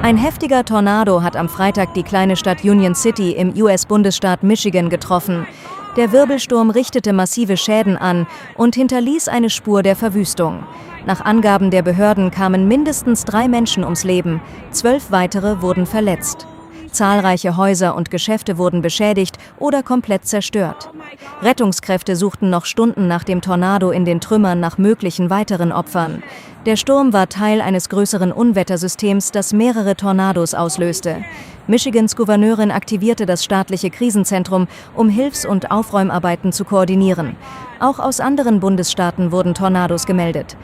Ein heftiger Tornado hat am Freitag die kleine Stadt Union City im US-Bundesstaat Michigan getroffen. Der Wirbelsturm richtete massive Schäden an und hinterließ eine Spur der Verwüstung. Nach Angaben der Behörden kamen mindestens 3 Menschen ums Leben, 12 weitere wurden verletzt. Zahlreiche Häuser und Geschäfte wurden beschädigt oder komplett zerstört. Rettungskräfte suchten noch Stunden nach dem Tornado in den Trümmern nach möglichen weiteren Opfern. Der Sturm war Teil eines größeren Unwettersystems, das mehrere Tornados auslöste. Michigans Gouverneurin aktivierte das staatliche Krisenzentrum, um Hilfs- und Aufräumarbeiten zu koordinieren. Auch aus anderen Bundesstaaten wurden Tornados gemeldet.